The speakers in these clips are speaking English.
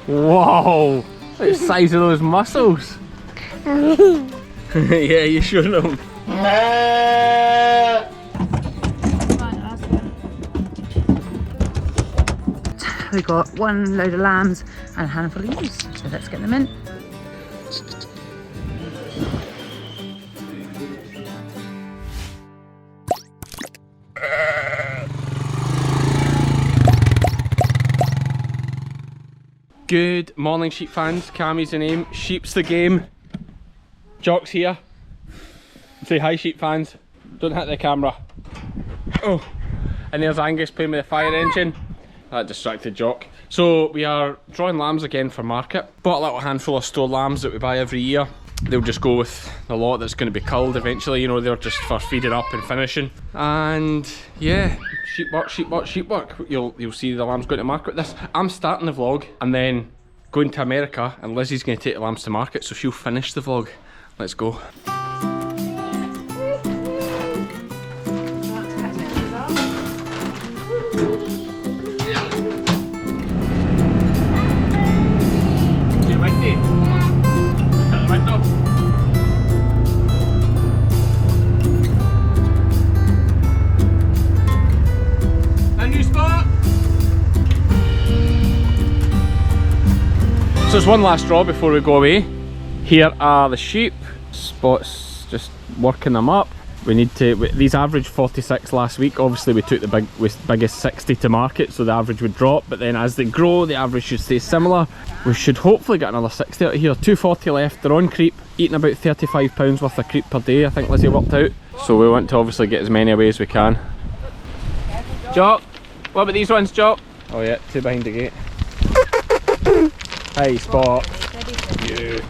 Whoa! Look at the size of those muscles. Yeah, you showing them. We got one load of lambs and a handful of ewes, so let's get them in. Good morning, sheep fans. Cammie's the name. Sheep's the game. Jock's here. Say hi, sheep fans. Don't hit the camera. Oh, and there's Angus playing with the fire engine. That distracted Jock. So we are drawing lambs again for market. Bought a little handful of store lambs that we buy every year. They'll just go with the lot that's going to be culled eventually. You know, they're just for feeding up and finishing. And yeah, sheep work, sheep work, sheep work. You'll see the lambs going to market with this. I'm starting the vlog and then going to America, and Lizzie's going to take the lambs to market, so she'll finish the vlog. Let's go. So there's one last draw before we go away. Here are the sheep. Spot's just working them up. We need to, these averaged 46 last week. Obviously we took the biggest 60 to market, so the average would drop, but then as they grow the average should stay similar. We should hopefully get another 60 out of here. 240 left, they're on creep, eating about £35 worth of creep per day, I think Lizzie worked out. So we want to obviously get as many away as we can. Jock, what about these ones, Jock? Oh yeah, two behind the gate. Hey Spot. You.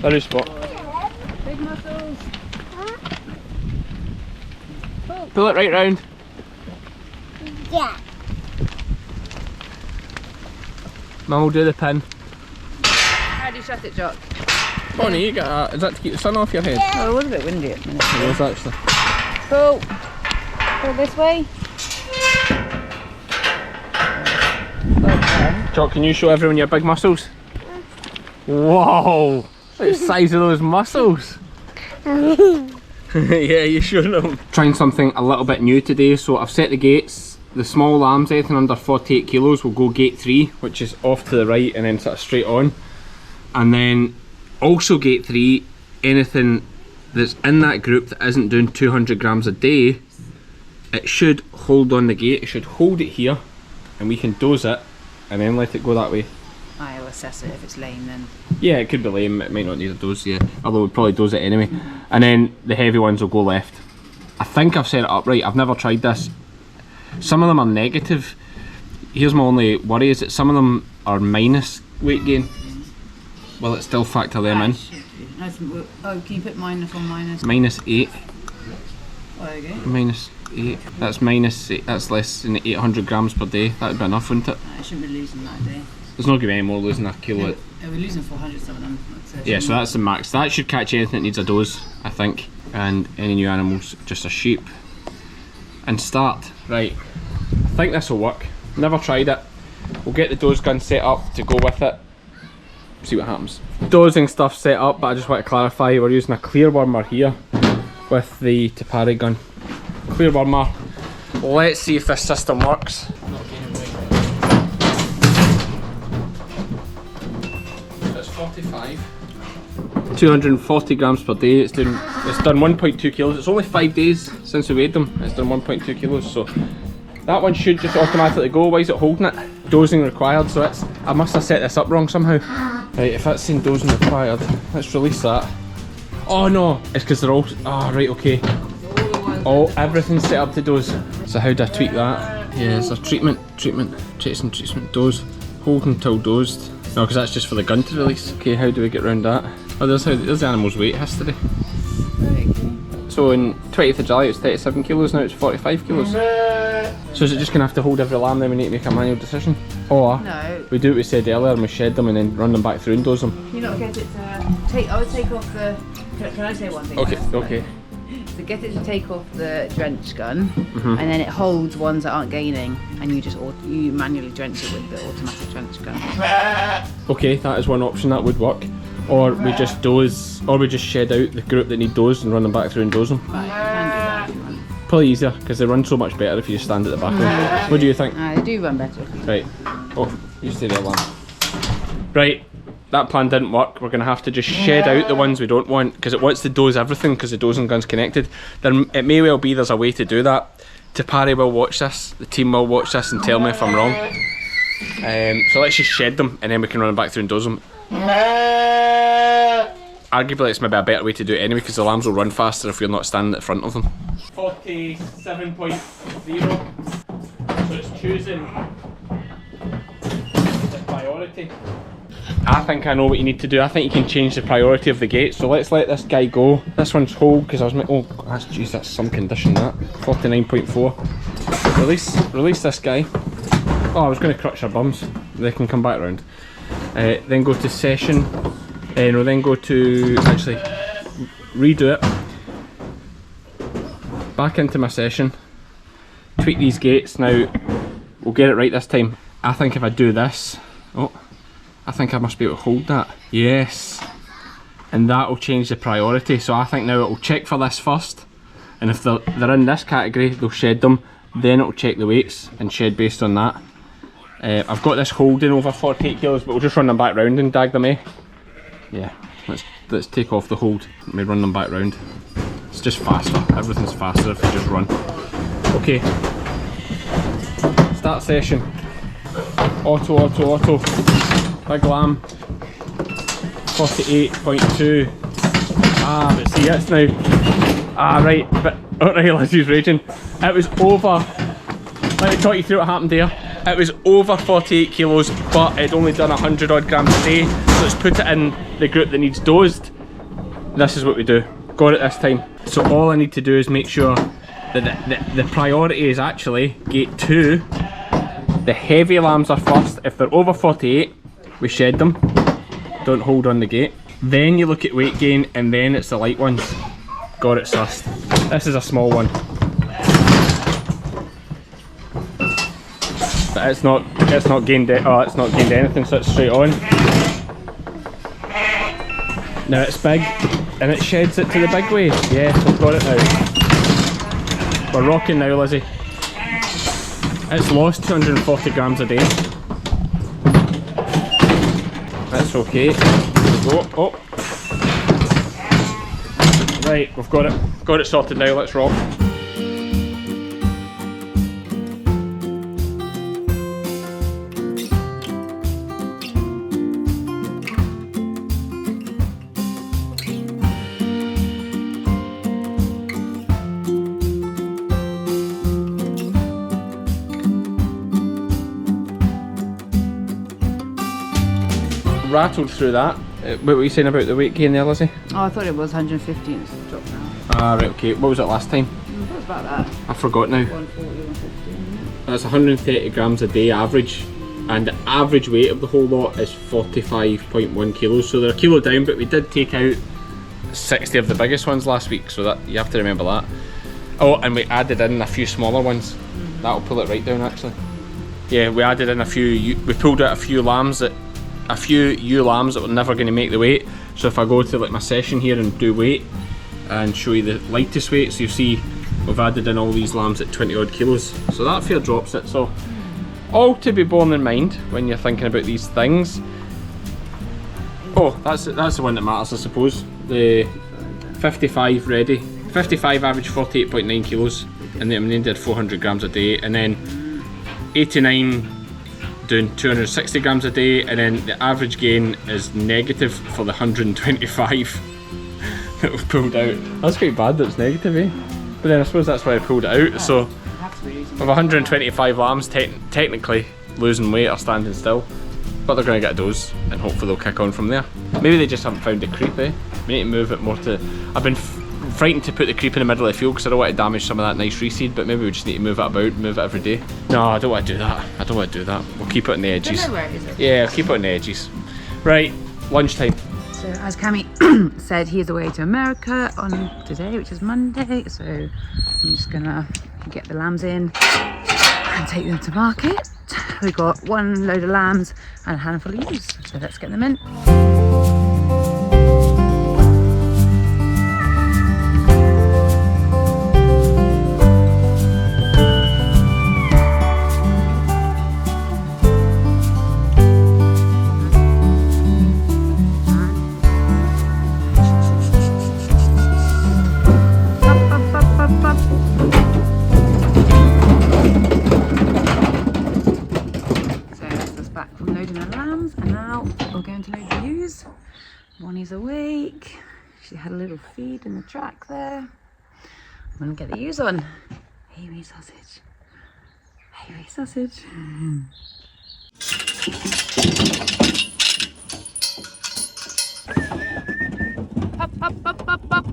There is Spot. Big muscles. Pull it right round. Yeah. Mum will do the pin. How do you shut it, Jock? Bonnie, you got that. Is that to keep the sun off your head? Oh, it was a bit windy at the minute. It was actually. Cool. Go this way. Jock, can you show everyone your big muscles? Whoa! Look at the size of those muscles. Yeah, you showing them. Trying something a little bit new today. So I've set the gates. The small lambs, anything under 48 kilos, will go gate 3, which is off to the right and then sort of straight on. And then also gate 3, anything that's in that group that isn't doing 200 grams a day, it should hold on the gate. It should hold it here, and we can dose it and then let it go that way. I'll assess it. If it's lame, then Yeah, it could be lame, it might not need a dose yet, although we'd probably dose it anyway. And then the heavy ones will go left. I think I've set it up right, I've never tried this. Some of them are negative. Here's my only worry, is that some of them are minus weight gain. Will it still factor them in? Oh, can you put minus on minus? Minus 8. Oh, there you go. Minus 8. That's minus 8, that's less than 800 grams per day. That would be enough, wouldn't it? I shouldn't be losing that day. There's not going to be any more losing a kilo. We're losing 400 some of them. Yeah, so that's the max. That should catch anything that needs a dose, I think. And any new animals, just a sheep. And start. Right, I think this will work. Never tried it. We'll get the dose gun set up to go with it. See what happens. Dosing stuff set up, but I just want to clarify, we're using a clear wormer here with the Tapari gun. Clear wormer. Let's see if this system works. It's 45. 240 grams per day. It's done 1.2 kilos. It's only 5 days since we weighed them. It's done 1.2 kilos. So that one should just automatically go. Why is it holding it? Dosing required. So it's, I must have set this up wrong somehow. Right, if that's saying dosing required, let's release that. Oh no, it's because they're all. Ah, right, okay. Oh, everything's set up to dose. So how do I tweak that? Yeah, it's a treatment, chasing, dose, hold until dosed. No, because that's just for the gun to release. Okay, how do we get around that? Oh, there's the animal's weight history. So in 20th of July it was 37 kilos, now it's 45 kilos. So is it just going to have to hold every lamb, then we need to make a manual decision? Or No. we do what we said earlier and we shed them and then run them back through and dose them? Can you not get it to take? I would take off the. Can I say one thing? Okay, first? okay. So get it to take off the drench gun, and then it holds ones that aren't gaining, and you manually drench it with the automatic drench gun. Okay, that is one option that would work. Or we just doze, or we just shed out the group that need dozed and run them back through and doze them. Right, you can do that if you want. Probably easier because they run so much better if you stand at the back of them. What do you think? They do run better. Right. Oh, you stay there, Lamb. Right. That plan didn't work. We're going to have to just shed out the ones we don't want because it wants to doze everything because the dozing gun's connected. It may well be there's a way to do that. Tapari will watch this, the team will watch this and tell me if I'm wrong. So let's just shed them and then we can run them back through and doze them. Arguably it's maybe a better way to do it anyway because the lambs will run faster if you're not standing at the front of them. 47.0. So it's choosing the priority. I think I know what you need to do. I think you can change the priority of the gate. So let's let this guy go. This one's hold because I was jeez, that's some condition that. 49.4. Release this guy. Oh, I was going to crutch their bums. They can come back around. Then go to session. No, then go to actually redo it. Back into my session. Tweak these gates. Now we'll get it right this time. I think if I do this, I think I must be able to hold that. Yes. And that will change the priority. So I think now it will check for this first. And if they're in this category, they'll shed them. Then it will check the weights and shed based on that. I've got this holding over 48 kilos, but we'll just run them back round and dag them, eh? Yeah, let's take off the hold and we run them back round. It's just faster. Everything's faster if you just run. Okay. Start session. Auto. Big lamb. 48.2. But see it's now. Right, but right, Lizzie's raging. It was over. Let me talk you through what happened there. It was over 48 kilos, but it'd only done 100 odd grams a day. So let's put it in the group that needs dozed. This is what we do. Got it this time. So all I need to do is make sure that the priority is actually gate 2. The heavy lambs are first. If they're over 48, we shed them. Don't hold on the gate. Then you look at weight gain, and then it's the light ones. Got it sussed. This is a small one. But it's not gained anything, so it's straight on. Now it's big, and it sheds it to the big way. Yes, we've got it now. We're rocking now, Lizzie. It's lost 240 grams a day. That's okay. Oh. Right, we've got it. Got it sorted now, let's rock. Rattled through that. What were you saying about the weight gain there, Lizzie? I thought it was 150 and it's dropped now. Right, okay. What was it last time? It was about that. I forgot now. 140, 150. That's 130 grams a day average, and the average weight of the whole lot is 45.1 kilos. So they're a kilo down, but we did take out 60 of the biggest ones last week, so that you have to remember that. Oh, and we added in a few smaller ones. That'll pull it right down actually. Yeah, we added in a few. We pulled out a few lambs that. A few ewe lambs that were never going to make the weight. So if I go to like my session here and do weight and show you the lightest weight, so you see we've added in all these lambs at 20 odd kilos. So that fair drops it. So all to be borne in mind when you're thinking about these things. Oh, that's the one that matters, I suppose. The 55 ready. 55 average 48.9 kilos, and then they did 400 grams a day, and then 89 doing 260 grams a day, and then the average gain is negative for the 125 that we've pulled out. That's quite bad that it's negative, eh? But then I suppose that's why I pulled it out. So with 125 lambs technically losing weight or standing still, but they're going to get a dose and hopefully they'll kick on from there. Maybe they just haven't found it creep, eh? We need to move it more to... I've been frightened to put the creep in the middle of the field because I don't want to damage some of that nice reseed, but maybe we just need to move it about, move it every day. No, I don't want to do that. I don't want to do that. We'll keep it on the edges. I don't know where it is. Yeah, I'll keep it on the edges. Right, lunchtime. So as Cami said, he is away to America on today, which is Monday. So I'm just gonna get the lambs in and take them to market. We got one load of lambs and a handful of ewes. So let's get them in. Bonnie's awake. She had a little feed in the track there. I'm gonna get the ewes on. Hey, wee sausage. Hey, wee sausage. Up, up, up, up, up.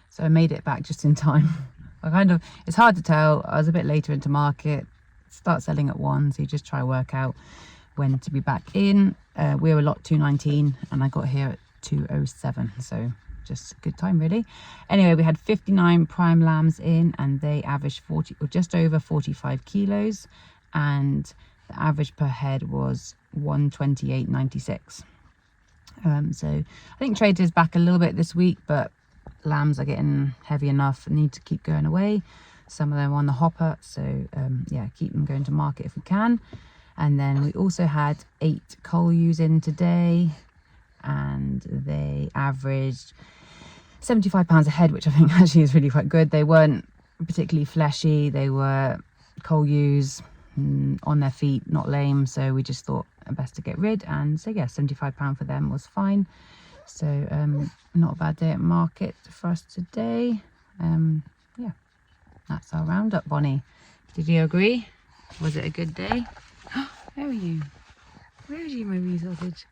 So I made it back just in time. It's hard to tell. I was a bit later into market. Start selling at 1, so you just try to work out when to be back in. We were lot 219 and I got here at 207, so just a good time really. Anyway, we had 59 prime lambs in and they averaged 40 or just over 45 kilos, and the average per head was 128.96. So I think trade is back a little bit this week, but lambs are getting heavy enough and need to keep going away. Some of them on the hopper, so yeah, keep them going to market if we can. And then we also had 8 cull ewes in today, and they averaged £75 a head, which I think actually is really quite good. They weren't particularly fleshy, they were cull ewes on their feet, not lame, so we just thought best to get rid. And so yeah, £75 for them was fine. So not a bad day at market for us today. Yeah, that's our roundup. Bonnie, did you agree? Was it a good day? Where are you? Where are you, my wee sausage?